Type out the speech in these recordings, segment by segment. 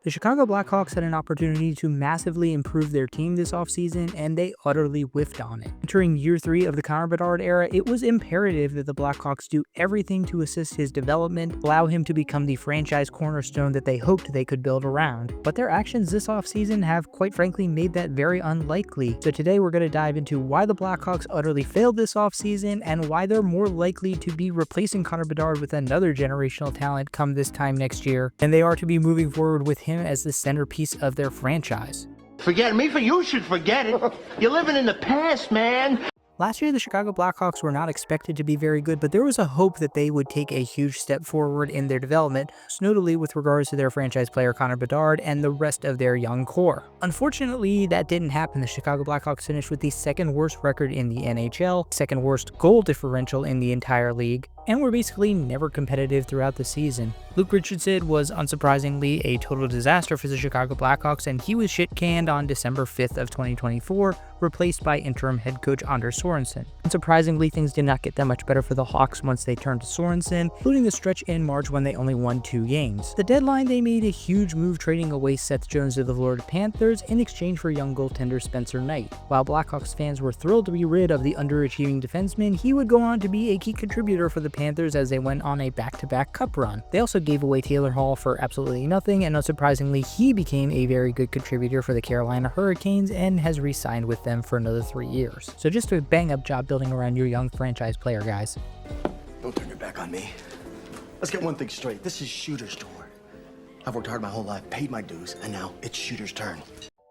The Chicago Blackhawks had an opportunity to massively improve their team this offseason, and they utterly whiffed on it. Entering year 3 of the Connor Bedard era, it was imperative that the Blackhawks do everything to assist his development, allow him to become the franchise cornerstone that they hoped they could build around. But their actions this offseason have quite frankly made that very unlikely. So today we're going to dive into why the Blackhawks utterly failed this offseason and why they're more likely to be replacing Connor Bedard with another generational talent come this time next year than they are to be moving forward with him as the centerpiece of their franchise. Forget me? You should forget it. You're living in the past, man. Last year, the Chicago Blackhawks were not expected to be very good, but there was a hope that they would take a huge step forward in their development, notably with regards to their franchise player Connor Bedard and the rest of their young core. Unfortunately, that didn't happen. The Chicago Blackhawks finished with the second worst record in the NHL, second worst goal differential in the entire league, and were basically never competitive throughout the season. Luke Richardson was unsurprisingly a total disaster for the Chicago Blackhawks, and he was shit-canned on December 5th of 2024, replaced by interim head coach Anders Sorensen. Unsurprisingly, things did not get that much better for the Hawks once they turned to Sorensen, including the stretch in March when they only won 2 games. At the deadline, they made a huge move trading away Seth Jones to the Florida Panthers in exchange for young goaltender Spencer Knight. While Blackhawks fans were thrilled to be rid of the underachieving defenseman, he would go on to be a key contributor for the Panthers as they went on a back-to-back cup run. They also gave away Taylor Hall for absolutely nothing, and unsurprisingly, he became a very good contributor for the Carolina Hurricanes and has re-signed with them for another 3 years. So just a bang-up job building around your young franchise player, guys. Don't turn your back on me. Let's get one thing straight. This is Shooter's tour. I've worked hard my whole life, paid my dues, and now it's Shooter's turn.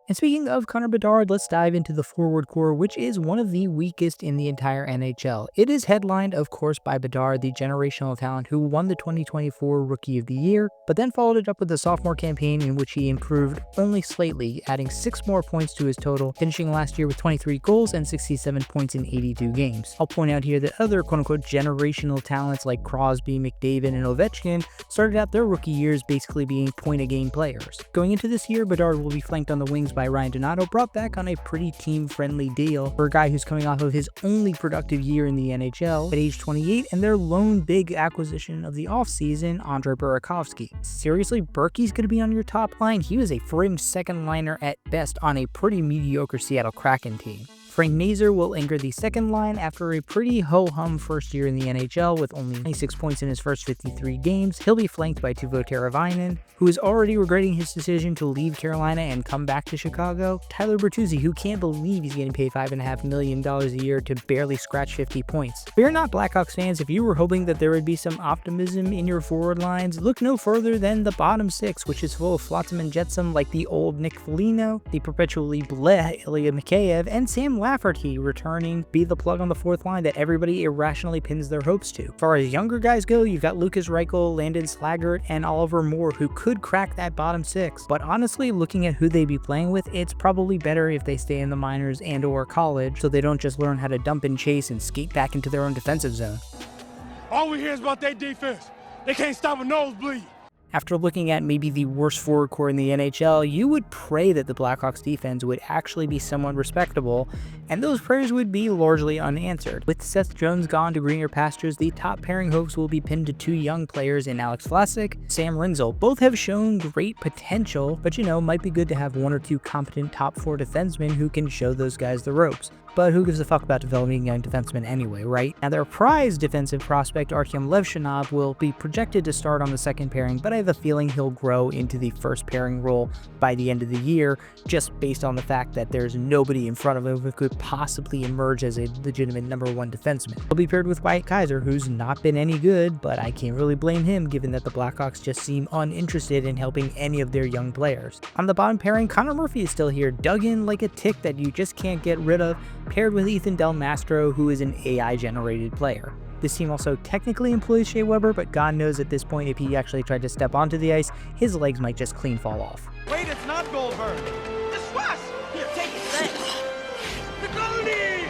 And speaking of Connor Bedard, let's dive into the forward core, which is one of the weakest in the entire NHL. It is headlined, of course, by Bedard, the generational talent who won the 2024 Rookie of the Year, but then followed it up with a sophomore campaign in which he improved only slightly, adding 6 more points to his total, finishing last year with 23 goals and 67 points in 82 games. I'll point out here that other quote-unquote generational talents like Crosby, McDavid, and Ovechkin started out their rookie years basically being point-a-game players. Going into this year, Bedard will be flanked on the wings by Ryan Donato, brought back on a pretty team-friendly deal for a guy who's coming off of his only productive year in the NHL at age 28 and their lone big acquisition of the offseason, Andre Burakovsky. Seriously, Berkey's going to be on your top line? He was a fringe second liner at best on a pretty mediocre Seattle Kraken team. Frank Nazar will anchor the second line after a pretty ho-hum first year in the NHL with only 26 points in his first 53 games. He'll be flanked by Teuvo Teravainen, who is already regretting his decision to leave Carolina and come back to Chicago. Tyler Bertuzzi, who can't believe he's getting paid $5.5 million a year to barely scratch 50 points. If you're not Blackhawks fans, if you were hoping that there would be some optimism in your forward lines, look no further than the bottom 6, which is full of flotsam and jetsam like the old Nick Foligno, the perpetually bleh Ilya Mikheyev, and Sam Lafferty returning be the plug on the 4th line that everybody irrationally pins their hopes to. As far as younger guys go, you've got Lucas Reichel, Landon Slaggert, and Oliver Moore, who could crack that bottom 6. But honestly, looking at who they'd be playing with, it's probably better if they stay in the minors and or college so they don't just learn how to dump and chase and skate back into their own defensive zone. All we hear is about their defense. They can't stop a nosebleed. After looking at maybe the worst forward core in the NHL, you would pray that the Blackhawks defense would actually be somewhat respectable, and those prayers would be largely unanswered. With Seth Jones gone to greener pastures, the top pairing hopes will be pinned to 2 young players in Alex Vlasic, Sam Rinzel. Both have shown great potential, but might be good to have 1 or 2 competent top 4 defensemen who can show those guys the ropes. But who gives a fuck about developing young defensemen anyway, right? Now, their prized defensive prospect, Artyom Levshunov, will be projected to start on the second pairing, but I have a feeling he'll grow into the first pairing role by the end of the year, just based on the fact that there's nobody in front of him who could possibly emerge as a legitimate #1 defenseman. He'll be paired with Wyatt Kaiser, who's not been any good, but I can't really blame him given that the Blackhawks just seem uninterested in helping any of their young players. On the bottom pairing, Connor Murphy is still here, dug in like a tick that you just can't get rid of, paired with Ethan Del Mastro, who is an AI-generated player. This team also technically employs Shea Weber, but God knows at this point if he actually tried to step onto the ice, his legs might just clean fall off. Wait, it's not Goldberg. It's Wes. Here, take it. Thanks. The Goalending!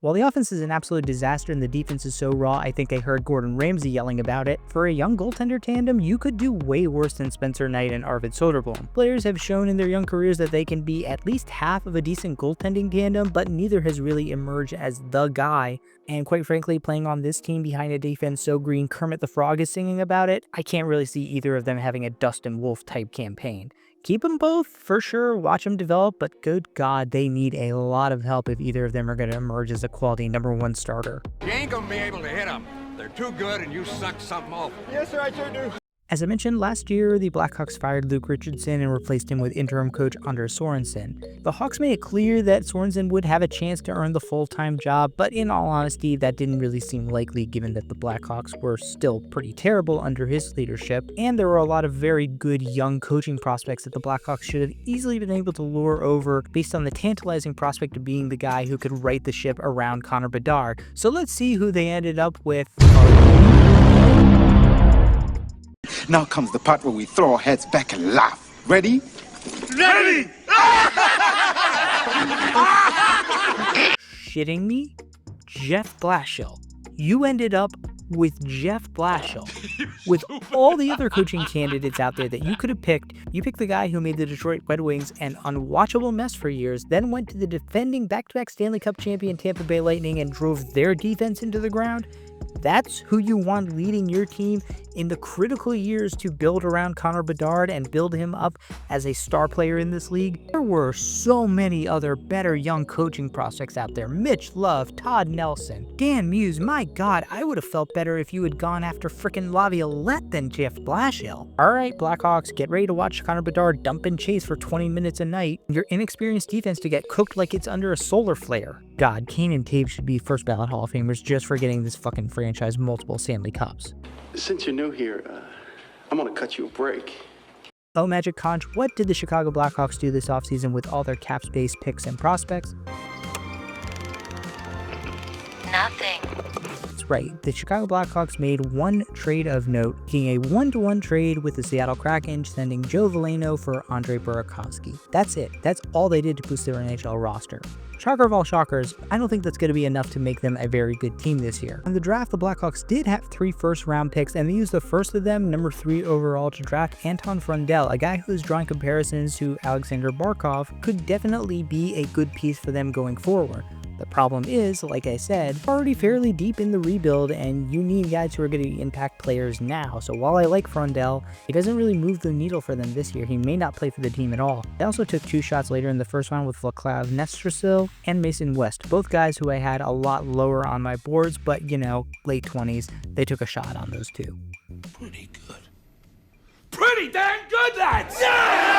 While the offense is an absolute disaster and the defense is so raw, I think I heard Gordon Ramsay yelling about it. For a young goaltender tandem, you could do way worse than Spencer Knight and Arvid Soderblom. Players have shown in their young careers that they can be at least half of a decent goaltending tandem, but neither has really emerged as the guy. And quite frankly, playing on this team behind a defense so green Kermit the Frog is singing about it, I can't really see either of them having a Dustin Wolf type campaign. Keep them both, for sure, watch them develop, but good God, they need a lot of help if either of them are going to emerge as a quality #1 starter. You ain't gonna be able to hit them. They're too good and you suck something awful. Yes, sir, I sure do. As I mentioned, last year, the Blackhawks fired Luke Richardson and replaced him with interim coach Anders Sorensen. The Hawks made it clear that Sorensen would have a chance to earn the full-time job, but in all honesty, that didn't really seem likely given that the Blackhawks were still pretty terrible under his leadership, and there were a lot of very good young coaching prospects that the Blackhawks should have easily been able to lure over based on the tantalizing prospect of being the guy who could right the ship around Connor Bedard. So let's see who they ended up with. Now comes the part where we throw our heads back and laugh. Ready? Ready! Shitting me? Jeff Blashill. You ended up with Jeff Blashill. With all the other coaching candidates out there that you could have picked, you picked the guy who made the Detroit Red Wings an unwatchable mess for years, then went to the defending back-to-back Stanley Cup champion Tampa Bay Lightning and drove their defense into the ground. That's who you want leading your team in the critical years to build around Connor Bedard and build him up as a star player in this league. There were so many other better young coaching prospects out there. Mitch Love, Todd Nelson, Dan Muse. My God, I would have felt better if you had gone after frickin' Laviolette than Jeff Blashill. Alright, Blackhawks, get ready to watch Connor Bedard dump and chase for 20 minutes a night. Your inexperienced defense to get cooked like it's under a solar flare. God, Kane and Taves should be first ballot Hall of Famers just for getting this fucking franchise multiple Stanley Cups. Since you're new here, I'm gonna cut you a break. Oh, Magic Conch, what did the Chicago Blackhawks do this offseason with all their cap space, picks, and prospects? Nothing. That's right, the Chicago Blackhawks made one trade of note, making a 1-to-1 trade with the Seattle Kraken, sending Joe Veleno for Andre Burakovsky. That's it. That's all they did to boost their NHL roster. Shocker of all shockers, I don't think that's going to be enough to make them a very good team this year. In the draft, the Blackhawks did have 3 first-round picks, and they used the first of them, number 3 overall, to draft Anton Frundell, a guy who's drawing comparisons to Alexander Barkov, could definitely be a good piece for them going forward. The problem is, like I said, already fairly deep in the rebuild, and you need guys who are going to impact players now. So while I like Frundell, he doesn't really move the needle for them this year. He may not play for the team at all. They also took 2 shots later in the first round with Vaclav Nestrasil and Mason West, both guys who I had a lot lower on my boards, but you know, late 20s, they took a shot on those 2. Pretty good. Pretty damn good, lads! Yeah!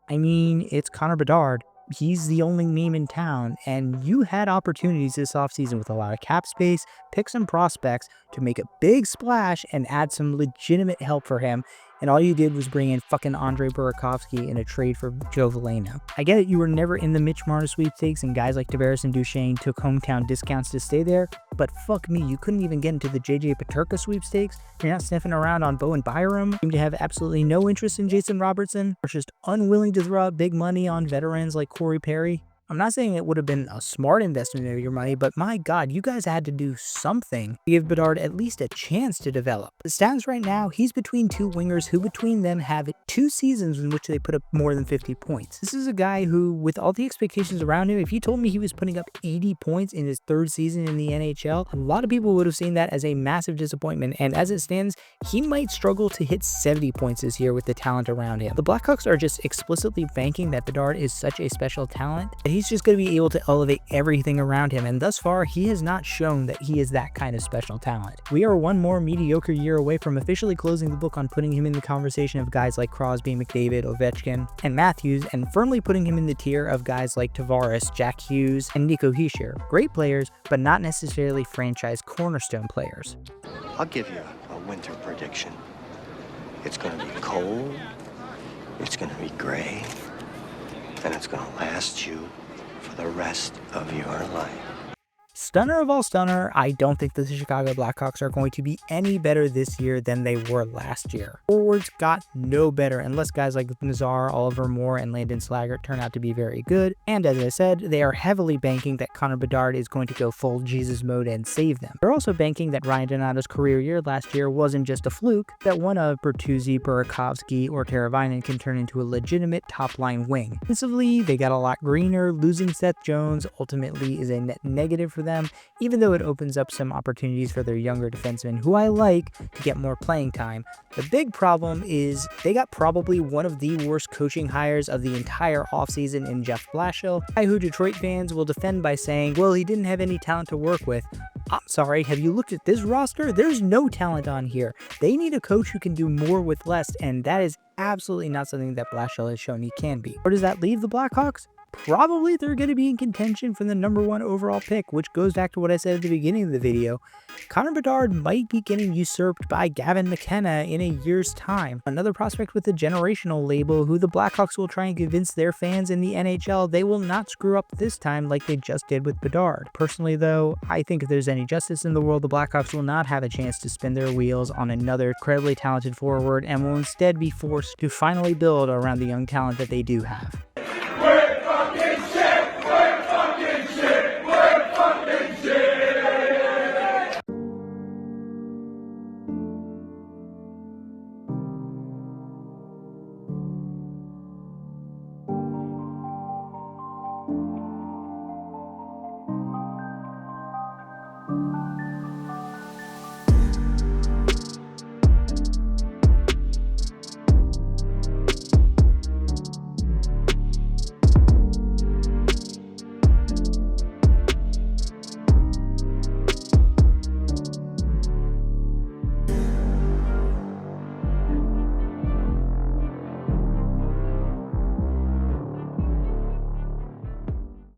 I mean, it's Connor Bedard. He's the only name in town, and you had opportunities this offseason with a lot of cap space, picks and prospects to make a big splash and add some legitimate help for him, and all you did was bring in fucking Andre Burakovsky in a trade for Joe Veleno. I get it, you were never in the Mitch Marner sweepstakes, and guys like Tavares and Duchesne took hometown discounts to stay there, but fuck me, you couldn't even get into the JJ Peterka sweepstakes. You're not sniffing around on Bowen Byram. You seem to have absolutely no interest in Jason Robertson, or just unwilling to throw out big money on veterans like Corey Perry. I'm not saying it would have been a smart investment of your money, but my God, you guys had to do something to give Bedard at least a chance to develop. The stats right now, he's between 2 wingers who between them have 2 seasons in which they put up more than 50 points. This is a guy who, with all the expectations around him, if you told me he was putting up 80 points in his 3rd season in the NHL, a lot of people would have seen that as a massive disappointment, and as it stands, he might struggle to hit 70 points this year with the talent around him. The Blackhawks are just explicitly banking that Bedard is such a special talent that he's just going to be able to elevate everything around him, and thus far he has not shown that he is that kind of special talent. We are one more mediocre year away from officially closing the book on putting him in the conversation of guys like Crosby, McDavid, Ovechkin, and Matthews, and firmly putting him in the tier of guys like Tavares, Jack Hughes, and Nico Hischier. Great players, but not necessarily franchise cornerstone players. I'll give you a winter prediction. It's gonna be cold, it's gonna be gray, and it's gonna last you for the rest of your life. Stunner of all stunner, I don't think the Chicago Blackhawks are going to be any better this year than they were last year. Forwards got no better unless guys like Nazar, Oliver Moore, and Landon Slaggert turn out to be very good. And as I said, they are heavily banking that Connor Bedard is going to go full Jesus mode and save them. They're also banking that Ryan Donato's career year last year wasn't just a fluke, that one of Bertuzzi, Burakovsky, or Teravainen can turn into a legitimate top-line wing. Defensively, they got a lot greener. Losing Seth Jones ultimately is a net negative for them, them, even though it opens up some opportunities for their younger defensemen, who I like, to get more playing time. The big problem is they got probably one of the worst coaching hires of the entire offseason in Jeff Blashill, a guy who Detroit fans will defend by saying, well, he didn't have any talent to work with. I'm sorry, have you looked at this roster? There's no talent on here. They need a coach who can do more with less, and that is absolutely not something that Blashill has shown he can be. Where does that leave the Blackhawks? Probably they're going to be in contention for the #1 overall pick, which goes back to what I said at the beginning of the video. Connor Bedard might be getting usurped by Gavin McKenna in a year's time. Another prospect with a generational label who the Blackhawks will try and convince their fans in the NHL they will not screw up this time like they just did with Bedard. Personally though, I think if there's any justice in the world, the Blackhawks will not have a chance to spin their wheels on another incredibly talented forward and will instead be forced to finally build around the young talent that they do have.